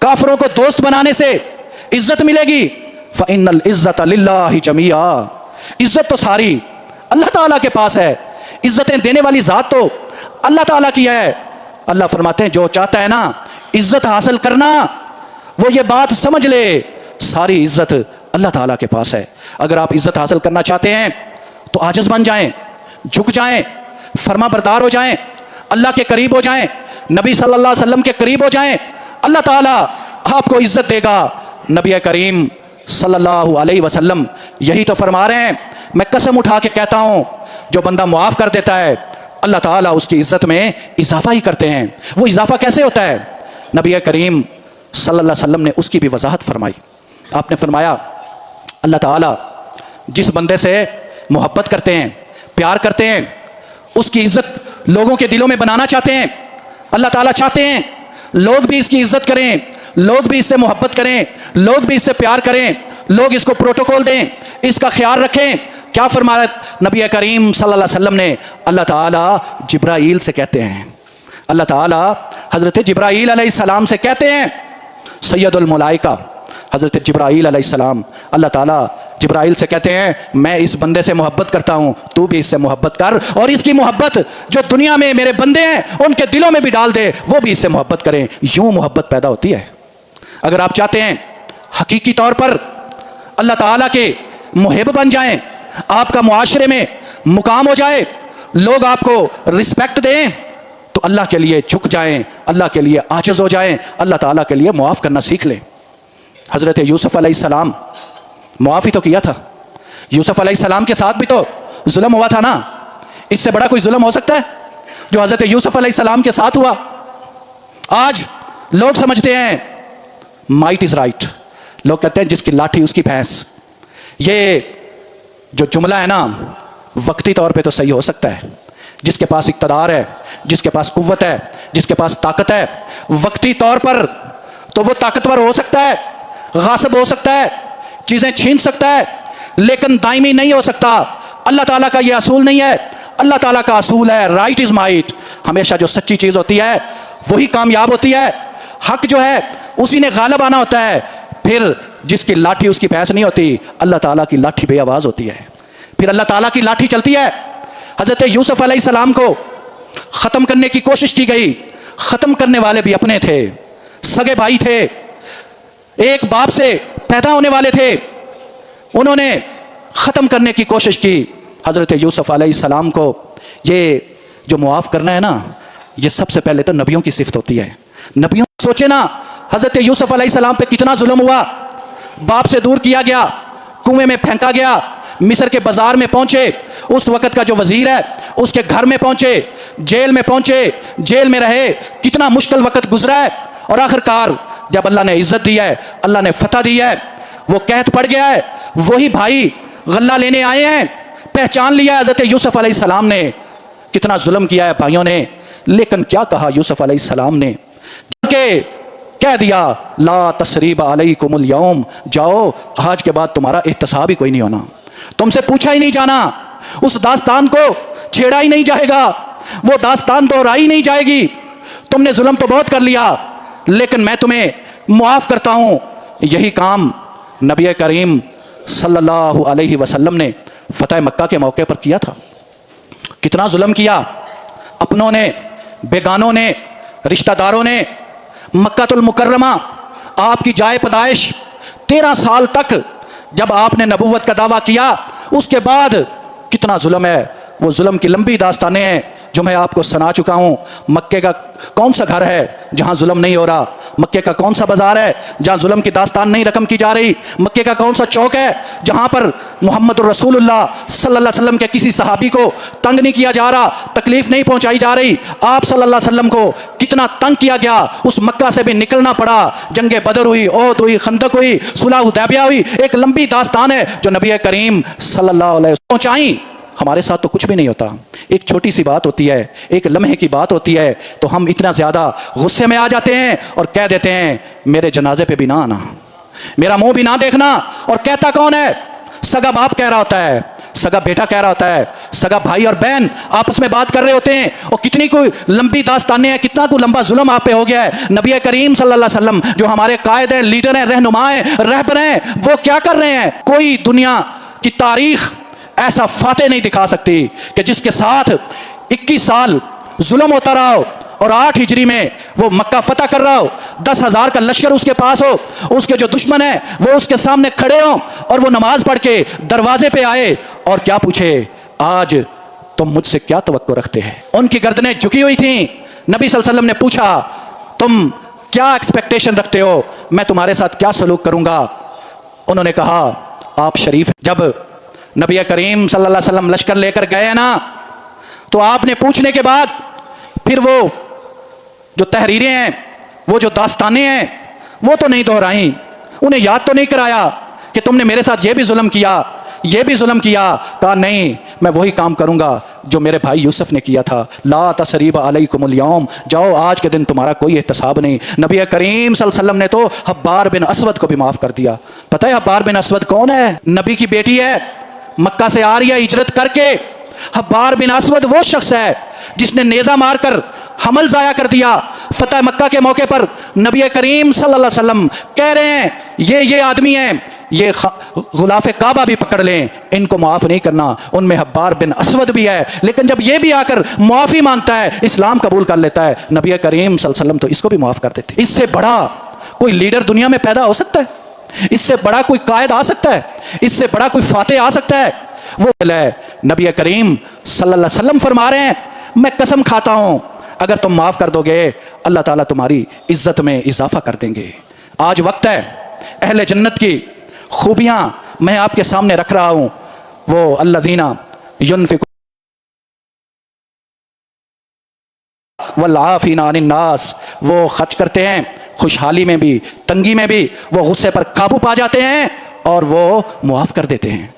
काफिरों को दोस्त बनाने से इज्जत मिलेगी। फ़इन्नल इज़्ज़त लिल्लाहि जमीआ, इज्जत तो सारी अल्लाह ताला के पास है, इज्जतें देने वाली ज़ात तो अल्लाह ताला की है। अल्लाह फरमाते हैं जो चाहता है ना इज्जत हासिल करना, वो ये बात समझ ले, सारी इज्जत अल्लाह ताला के पास है। अगर आप इज्जत हासिल करना चाहते हैं तो आजिज बन जाएं, झुक जाएं, फर्मा बरदार हो जाएं, अल्लाह के करीब हो जाएं, नबी सल्लल्लाहु अलैहि वसल्लम के करीब हो जाएं, अल्लाह ताला आपको इज्जत देगा। नबी करीम सल्लल्लाहु अलैहि वसल्लम यही तो फरमा रहे हैं। मैं कसम उठा के कहता हूँ, जो बंदा मुआफ़ कर देता है अल्लाह ताला उसकी इज्जत में इजाफा ही करते हैं। वो इजाफा कैसे होता है? नबी करीम सल्लल्लाहु अलैहि वसल्लम ने उसकी भी वजाहत फरमाई। आपने फरमाया अल्लाह ताला जिस बंदे से मोहब्बत करते हैं, प्यार करते हैं, उसकी इज्जत लोगों के दिलों में बनाना चाहते हैं। अल्लाह ताला चाहते हैं लोग भी इसकी इज्जत करें, लोग भी इससे मोहब्बत करें, लोग भी इससे प्यार करें, लोग इसको प्रोटोकॉल दें, इसका ख्याल रखें। क्या फरमाया नबी करीम सल्लल्लाहु अलैहि वसल्लम ने? अल्लाह ताला जिब्राईल से कहते हैं, अल्लाह ताला हज़रत जिब्राईल अलैहिस्सलाम से कहते हैं, सैयदुल मलाइका हज़रत जिब्राईल अलैहिस्सलाम, अल्लाह ताला जिब्राईल से कहते हैं मैं इस बंदे से मोहब्बत करता हूँ, तू भी इससे मोहब्बत कर, और इसकी मोहब्बत जो दुनिया में मेरे बंदे हैं उनके दिलों में भी डाल दे, वो भी इससे मोहब्बत करें। यूँ मोहब्बत पैदा होती है। अगर आप चाहते हैं हकीकी तौर पर अल्लाह ताला के मुहिब बन जाएं, आपका मुआशरे में मुकाम हो जाए, लोग आपको रिस्पेक्ट दें, तो अल्लाह के लिए झुक जाएं, अल्लाह के लिए आजिज़ हो जाएं, अल्लाह ताला के लिए मुआफ़ करना सीख लें। हज़रत यूसुफ़ अलैहिस्सलाम मुआफ़ ही तो किया था। यूसुफ़ अलैहिस्सलाम के साथ भी तो जुल्म हुआ था ना। इससे बड़ा कोई जुल्म हो सकता है जो हज़रत यूसुफ़ अलैहिस्सलाम के साथ हुआ? आज लोग समझते हैं माइट इज़ राइट, लोग कहते हैं जिसकी लाठी उसकी भैंस। ये जो जुमला है ना वक्ती तौर पे तो सही हो सकता है, जिसके पास इक़्तिदार है, जिसके पास कुव्वत है, जिसके पास ताकत है, वक्ती तौर पर तो वो ताकतवर हो सकता है, गासिब हो सकता है, चीज़ें छीन सकता है, लेकिन दायमी नहीं हो सकता। अल्लाह ताला का ये असूल नहीं है। अल्लाह ताला का असूल है राइट इज़ माइट। हमेशा जो सच्ची चीज़ होती है वही कामयाब होती है, हक जो है उसी ने गालिब आना होता है। फिर जिसकी लाठी उसकी भैंस नहीं होती, अल्लाह ताला की लाठी बेआवाज़ होती है, फिर अल्लाह ताला की लाठी चलती है। हज़रत यूसुफ़ अलैहिस्सलाम को ख़त्म करने की कोशिश की गई। ख़त्म करने वाले भी अपने थे, सगे भाई थे, एक बाप से पैदा होने वाले थे। उन्होंने ख़त्म करने की कोशिश की। हज़रत यूसुफ़ अलैहिस्सलाम को ये जो मुआफ़ करना है ना, ये सबसे पहले तो नबियों की सिफ़त होती है। नबियों सोचे ना हज़रत यूसुफ़ अलैहिस्सलाम पे कितना जुल्म हुआ। बाप से दूर किया गया, कुएं में फेंका गया, मिस्र के बाज़ार में पहुँचे, उस वक़्त का जो वज़ीर है उसके घर में पहुँचे, जेल में पहुँचे, जेल में रहे, कितना मुश्किल वक़्त गुजरा है। और आखिरकार जब अल्लाह ने इज़्ज़त दी है, अल्लाह ने फ़तह दी है, वो कैद पड़ गया है, वही भाई गल्ला लेने आए हैं, पहचान लिया है हज़रत यूसुफ़ अलैहिस्सलाम ने। कितना जुल्म किया है भाइयों ने, लेकिन क्या कहा यूसुफ़ अलैहिस्सलाम ने? के कह दिया ला तसरीब अलैकुमुल यौम, जाओ आज के बाद तुम्हारा एहतसाब ही कोई नहीं होना, तुमसे पूछा ही नहीं जाना, उस दास्तान को छेड़ा ही नहीं जाएगा, वो दास्तान दोहराई नहीं जाएगी। तुमने जुल्म तो बहुत कर लिया, लेकिन मैं तुम्हें मुआफ़ करता हूँ। यही काम नबी करीम सल्लल्लाहु अलैहि वसल्लम ने फ़तह मक्का के मौके पर किया था। कितना जुल्म किया अपनों ने, बेगानों ने, रिश्तेदारों ने। मक्कातुल मुकर्रमा आपकी जाए पैदाइश 13 साल तक जब आपने नबूवत का दावा किया, उसके बाद कितना जुल्म है, वो जुल्म की लंबी दास्तानें हैं जो मैं आपको सुना चुका हूँ। मक्के का कौन सा घर है जहाँ जुल्म नहीं हो रहा? मक्के का कौन सा बाज़ार है जहाँ जुल्म की दास्तान नहीं रकम की जा रही? मक्के का कौन सा चौक है जहाँ पर मोहम्मद रसूलुल्लाह सल्लल्लाहु अलैहि वसल्लम के किसी सहाबी को तंग नहीं किया जा रहा, तकलीफ़ नहीं पहुँचाई जा रही? आप सल्लल्लाहु अलैहि वसल्लम को कितना तंग किया गया, उस मक्का से भी निकलना पड़ा। जंगे बदर हुई, ओहद हुई, खंदक हुई, सुलह हुदैबिया हुई, एक लंबी दास्तान है जो नबी करीम सल्लल्लाहु अलैहि वसल्लम पहुँचाई। हमारे साथ तो कुछ भी नहीं होता, एक छोटी सी बात होती है, एक लम्हे की बात होती है, तो हम इतना ज़्यादा गुस्से में आ जाते हैं और कह देते हैं मेरे जनाजे पे भी ना आना, मेरा मुंह भी ना देखना। और कहता कौन है? सगा बाप कह रहा होता है, सगा बेटा कह रहा होता है, सगा भाई और बहन आपस में बात कर रहे होते हैं, और कितनी कोई लंबी दास्तानें हैं, कितना कोई लंबा जुल्म आप पे हो गया है। नबी करीम सल्लल्लाहु अलैहि वसल्लम जो हमारे कायद हैं, लीडर हैं, रहनुमा हैं, रहबर हैं, वो क्या कर रहे हैं? कोई दुनिया की तारीख ऐसा फातेह नहीं दिखा सकती कि जिसके साथ 21 साल जुल्म होता रहा हो और 8 हिजरी में वो मक्का फतह कर रहा हो, 10,000 का लश्कर उसके पास हो, उसके जो दुश्मन है वो उसके सामने खड़े हो, और वो नमाज पढ़ के दरवाजे पे आए और क्या पूछे, आज तुम मुझसे क्या तवक्को रखते हैं? उनकी गर्दनें झुकी हुई थी। नबी सल्लल्लाहु अलैहि वसल्लम ने पूछा, तुम क्या एक्सपेक्टेशन रखते हो, मैं तुम्हारे साथ क्या सलूक करूंगा? उन्होंने कहा, आप शरीफ। जब नबी करीम सल्लल्लाहु अलैहि वसल्लम लश्कर लेकर गए ना, तो आपने पूछने के बाद फिर वो जो तहरीरें हैं, वो जो दास्तानें हैं, वो तो नहीं दोहराई, उन्हें याद तो नहीं कराया कि तुमने मेरे साथ ये भी जुल्म किया, ये भी जुल्म किया। कहा नहीं, मैं वही काम करूंगा जो मेरे भाई यूसुफ ने किया था। ला तसरीब अलैकुमुल यौम, जाओ आज के दिन तुम्हारा कोई एहतसाब नहीं। नबी करीम सल्लल्लाहु अलैहि वसल्लम ने तो हब्बार बिन असवद को भी माफ़ कर दिया। पता है हब्बार बिन असवद कौन है? नबी की बेटी है, मक्का से आ रही है हिजरत करके। हब्बार बिन असवद वो शख्स है जिसने नेज़ा मारकर हमल ज़ाया कर दिया। फतह मक्का के मौके पर नबी करीम सल्लल्लाहु अलैहि वसल्लम कह रहे हैं, ये आदमी हैं, ये गुलाफ़े काबा भी पकड़ लें, इनको माफ़ नहीं करना। उनमें हब्बार बिन असवद भी है, लेकिन जब ये भी आकर माफ़ी मांगता है, इस्लाम कबूल कर लेता है, नबी करीम सल्लल्लाहु अलैहि वसल्लम तो इसको भी माफ़ कर देते। इससे बड़ा कोई लीडर दुनिया में पैदा हो सकता है? इससे बड़ा कोई कायद आ सकता है? इससे बड़ा कोई फातेह आ सकता है? वो है नबी करीम सल्लल्लाहु अलैहि वसल्लम फरमा रहे हैं, मैं कसम खाता हूँ, अगर तुम माफ़ कर दोगे अल्लाह ताला तुम्हारी इज्जत में इजाफा कर देंगे। आज वक्त है अहले जन्नत की खूबियाँ मैं आपके सामने रख रहा हूँ। वो अल्लज़ीना युनफ़िक़ून वल आफ़ीना अनिन नास, वो खर्च करते हैं खुशहाली में भी, तंगी में भी, वो गुस्से पर काबू पा जाते हैं और वो मुआफ़ कर देते हैं।